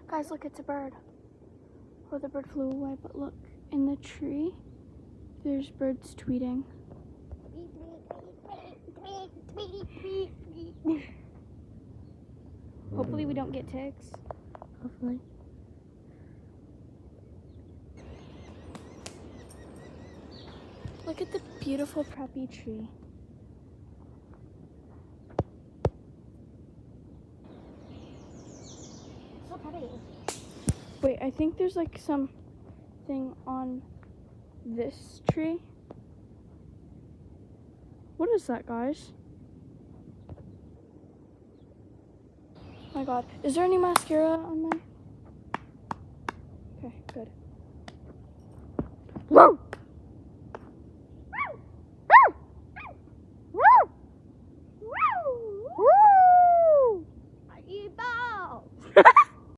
Guys, look, it's a bird. Oh, the bird flew away, but look, in the tree, there's birds tweeting. Hopefully we don't get ticks. Hopefully. Look at the beautiful preppy tree. So pretty. Wait, I think there's like something on this tree. What is that, guys? Oh my god. Is there any mascara on there? Okay, good. Whoa! I eat balls.